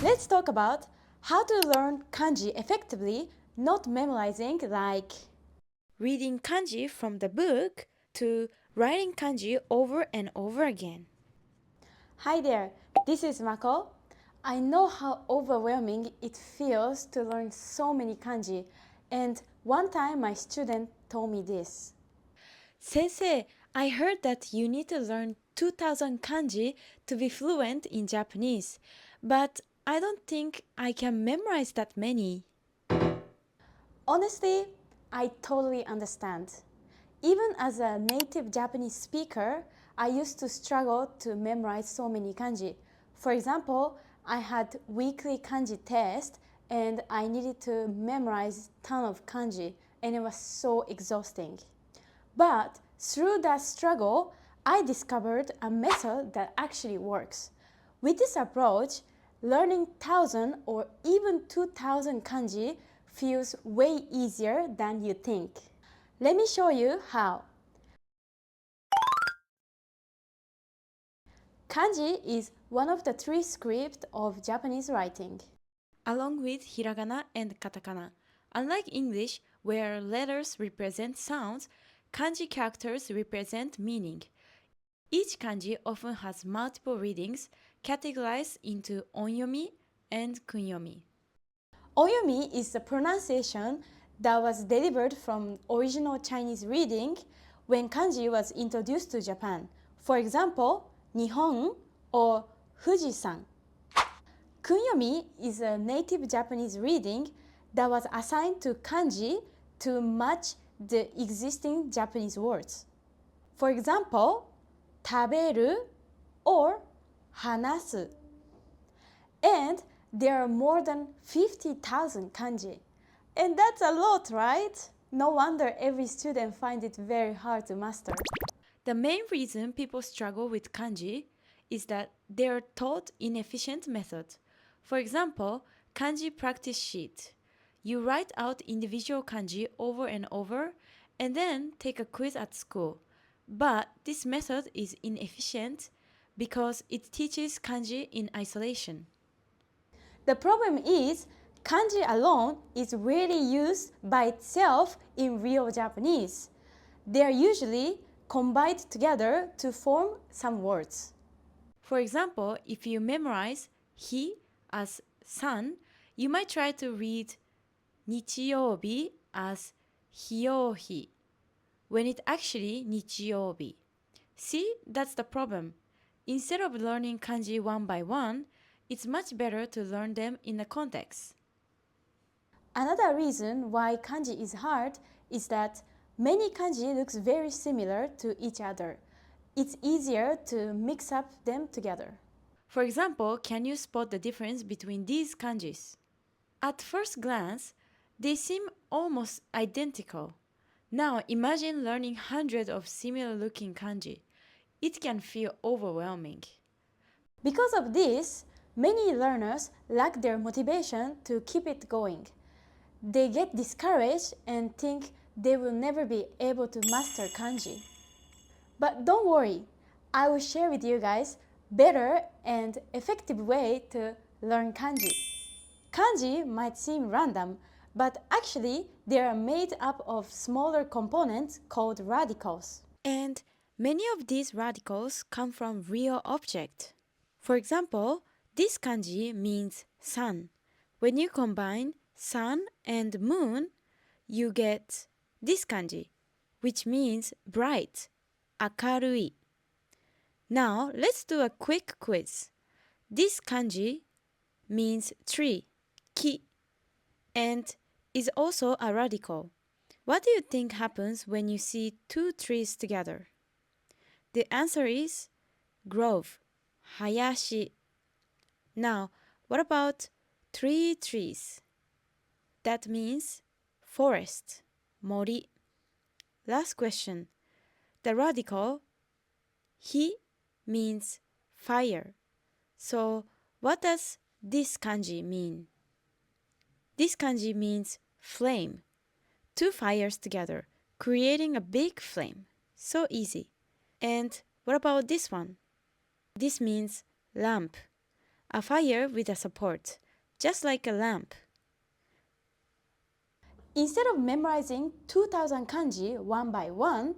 Let's talk about how to learn kanji effectively, not memorizing like reading kanji from the book to writing kanji over and over again. Hi there, this is Mako. I know how overwhelming it feels to learn so many kanji, and one time my student told me this. Sensei, I heard that you need to learn 2000 kanji to be fluent in Japanese, but I don't think I can memorize that many. Honestly, I totally understand. Even as a native Japanese speaker, I used to struggle to memorize so many kanji. For example, I had weekly kanji test and I needed to memorize a ton of kanji, and it was so exhausting. But through that struggle, I discovered a method that actually works. With this approach, learning 1000 or even 2000 kanji feels way easier than you think. Let me show you how. Kanji is one of the three scripts of Japanese writing, along with hiragana and katakana. Unlike English, where letters represent sounds, kanji characters represent meaning. Each kanji often has multiple readings categorized into onyomi and kunyomi. Onyomi is the pronunciation that was delivered from original Chinese reading when kanji was introduced to Japan. For example, Nihon or Fujisan. Kunyomi is a native Japanese reading that was assigned to kanji to match the existing Japanese words. For example, taberu or hanasu. And there are more than 50,000 kanji. And that's a lot, right? No wonder every student finds it very hard to master. The main reason people struggle with kanji is that they are taught inefficient methods. For example, kanji practice sheet. You write out individual kanji over and over and then take a quiz at school. But this method is inefficient because it teaches kanji in isolation. The problem is, kanji alone is rarely used by itself in real Japanese. They are usually combined together to form some words. For example, if you memorize hi as sun, you might try to read nichiyoubi as hiyouhi, when it actually nichiyoubi. See, that's the problem. Instead of learning kanji one by one, it's much better to learn them in a context. Another reason why kanji is hard is that many kanji looks very similar to each other. It's easier to mix up them together. For example, can you spot the difference between these kanjis? At first glance, they seem almost identical. Now imagine learning hundreds of similar looking kanji. It can feel overwhelming. Because of this, many learners lack their motivation to keep it going. They get discouraged and think they will never be able to master kanji. But don't worry, I will share with you guys better and effective way to learn kanji. Kanji might seem random, but actually they are made up of smaller components called radicals. And many of these radicals come from real objects. For example, this kanji means sun. When you combine sun and moon, you get this kanji, which means bright, akarui. Now, let's do a quick quiz. This kanji means tree, ki, and is also a radical. What do you think happens when you see two trees together? The answer is grove, hayashi. Now, what about three trees? That means forest, mori. Last question. The radical hi means fire. So, what does this kanji mean? This kanji means flame. Two fires together, creating a big flame. So easy. And what about this one? This means lamp. a fire with a support, just like a lamp. Instead of memorizing 2000 kanji one by one,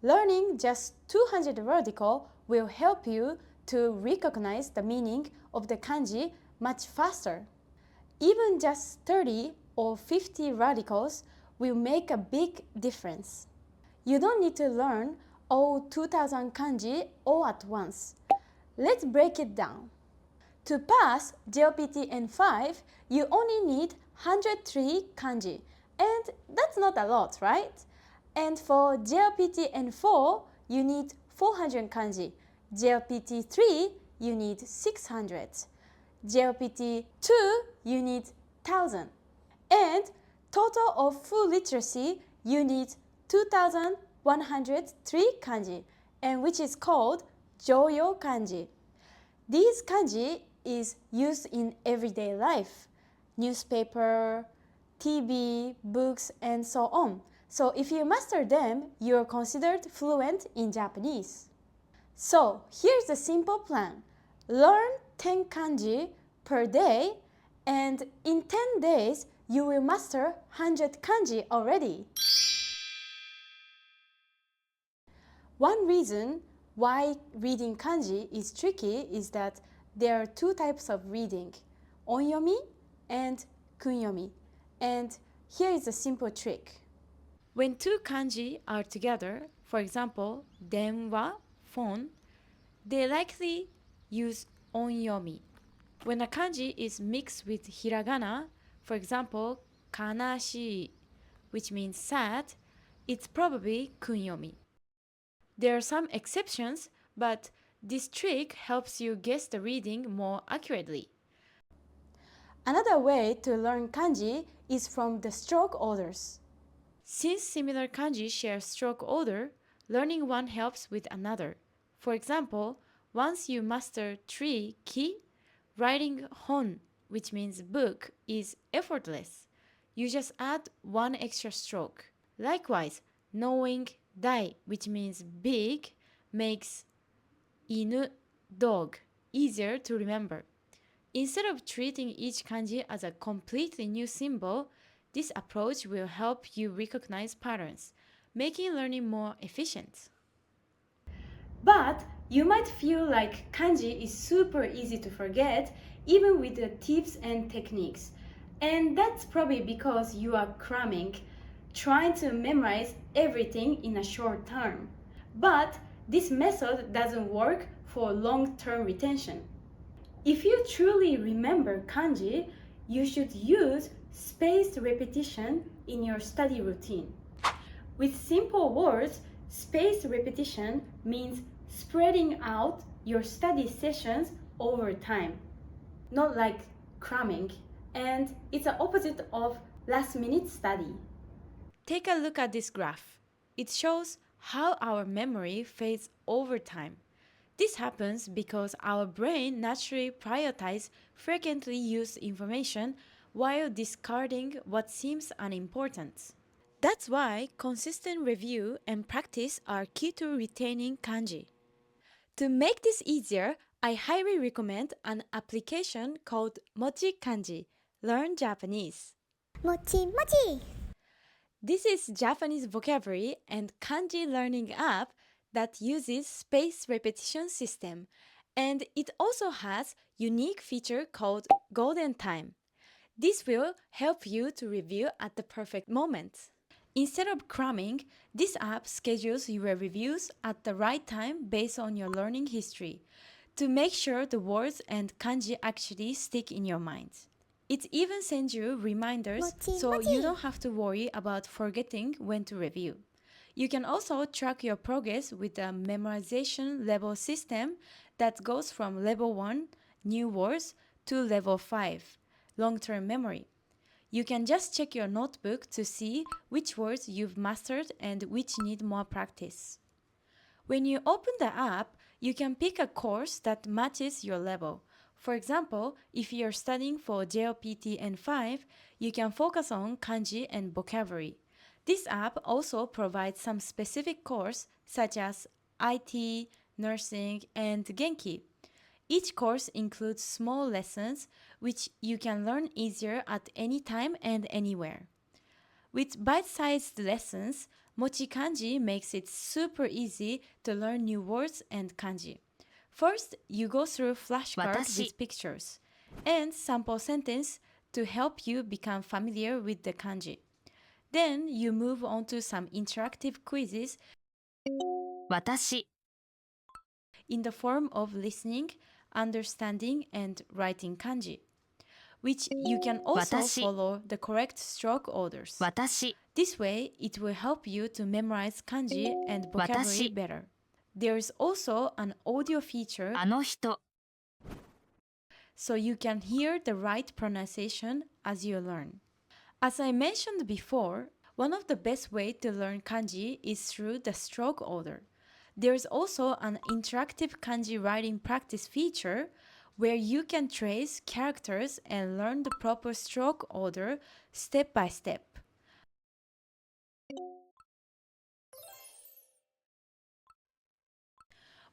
learning just 200 radical will help you to recognize the meaning of the kanji much faster. Even just 30 or 50 radicals will make a big difference. You don't need to learn all 2000 kanji all at once. Let's break it down. To pass JLPT N5, you only need 103 kanji, and that's not a lot, right? And for JLPT N4, you need 400 kanji. JLPT 3, you need 600. JLPT 2, you need 1000. And total of full literacy, you need 2103 kanji, and which is called Joyo kanji. These kanji is used in everyday life, newspaper, TV, books, and so on. So if you master them, you are considered fluent in Japanese. So here's the simple plan. Learn 10 kanji per day, and in 10 days, you will master 100 kanji already. One reason why reading kanji is tricky is that there are two types of reading, onyomi and kunyomi. And here is a simple trick. When two kanji are together, for example, denwa, phone, they likely use onyomi. When a kanji is mixed with hiragana, for example, kanashii, which means sad, it's probably kunyomi. There are some exceptions, but this trick helps you guess the reading more accurately. Another way to learn kanji is from the stroke orders. Since similar kanji share stroke order, learning one helps with another. For example, once you master 3 ki, writing hon, which means book, is effortless. You just add one extra stroke. Likewise, knowing dai, which means big, makes inu, dog, easier to remember. Instead of treating each kanji as a completely new symbol, this approach will help you recognize patterns, making learning more efficient. But you might feel like kanji is super easy to forget, even with the tips and techniques. And that's probably because you are cramming, trying to memorize everything in a short term. But this method doesn't work for long-term retention. If you truly remember kanji, you should use spaced repetition in your study routine. With simple words, spaced repetition means spreading out your study sessions over time, not like cramming, and it's the opposite of last-minute study. Take a look at this graph. It shows how our memory fades over time. This happens because our brain naturally prioritizes frequently used information while discarding what seems unimportant. That's why consistent review and practice are key to retaining kanji. To make this easier, I highly recommend an application called MochiKanji, Learn Japanese. Mochi. This is Japanese vocabulary and kanji learning app that uses spaced repetition system, and it also has unique feature called golden time. This will help you to review at the perfect moment. Instead of cramming, this app schedules your reviews at the right time based on your learning history to make sure the words and kanji actually stick in your mind. It even sends you reminders so you don't have to worry about forgetting when to review. You can also track your progress with a memorization level system that goes from level 1, new words, to level 5, long-term memory. You can just check your notebook to see which words you've mastered and which need more practice. When you open the app, you can pick a course that matches your level. For example, if you're studying for JLPT N5, you can focus on kanji and vocabulary. This app also provides some specific course such as IT, nursing, and Genki. Each course includes small lessons which you can learn easier at any time and anywhere. With bite-sized lessons, MochiKanji makes it super easy to learn new words and kanji. First, you go through flashcards with pictures and sample sentence to help you become familiar with the kanji. Then you move on to some interactive quizzes 私 in the form of listening, understanding, and writing kanji, which you can also 私 follow the correct stroke orders. 私 This way, it will help you to memorize kanji and vocabulary 私 better. There's also an audio feature あの人 so you can hear the right pronunciation as you learn. As I mentioned before, one of the best ways to learn kanji is through the stroke order. There's also an interactive kanji writing practice feature where you can trace characters and learn the proper stroke order step by step.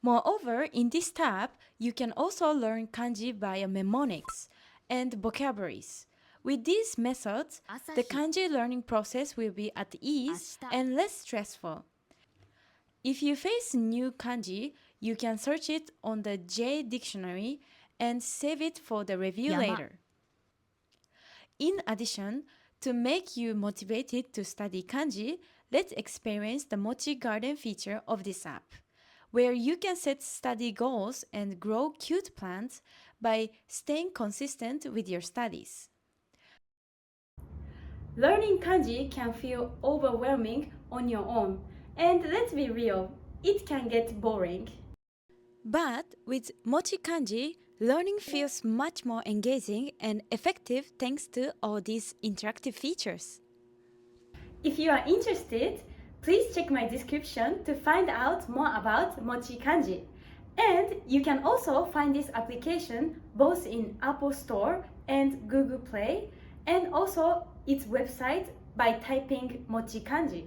Moreover, in this tab, you can also learn kanji via mnemonics and vocabularies. With these methods, the kanji learning process will be at ease and less stressful. If you face new kanji, you can search it on the J dictionary and save it for the review Yama. later. In addition, to make you motivated to study kanji, let's experience the Mochi Garden feature of this app, where you can set study goals and grow cute plants by staying consistent with your studies. Learning kanji can feel overwhelming on your own, and let's be real, it can get boring. But with MochiKanji, learning feels much more engaging and effective thanks to all these interactive features. If you are interested, please check my description to find out more about MochiKanji. And you can also find this application both in Apple Store and Google Play, and also its website by typing MochiKanji.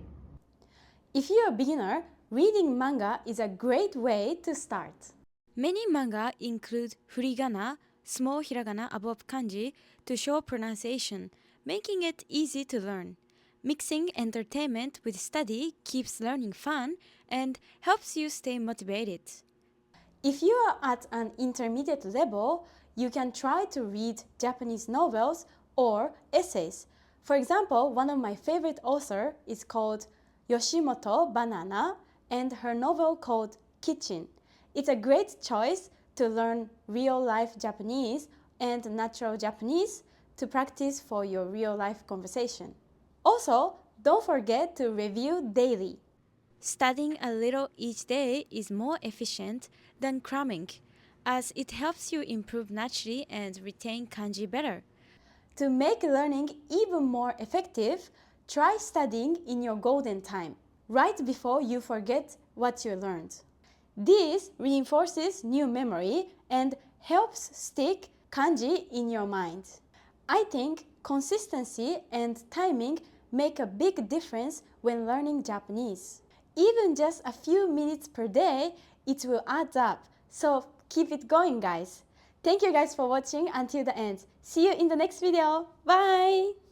If you're a beginner, reading manga is a great way to start. Many manga include furigana, small hiragana above kanji, to show pronunciation, making it easy to learn. Mixing entertainment with study keeps learning fun and helps you stay motivated. If you are at an intermediate level, you can try to read Japanese novels or essays. For example, one of my favorite authors is called Yoshimoto Banana, and her novel called Kitchen. It's a great choice to learn real-life Japanese and natural Japanese to practice for your real-life conversation. Also, don't forget to review daily. Studying a little each day is more efficient than cramming, as it helps you improve naturally and retain kanji better. To make learning even more effective, try studying in your golden time, right before you forget what you learned. This reinforces new memory and helps stick kanji in your mind. I think consistency and timing make a big difference when learning Japanese. Even just a few minutes per day, it will add up. So keep it going, guys. Thank you guys for watching until the end. See you in the next video. Bye!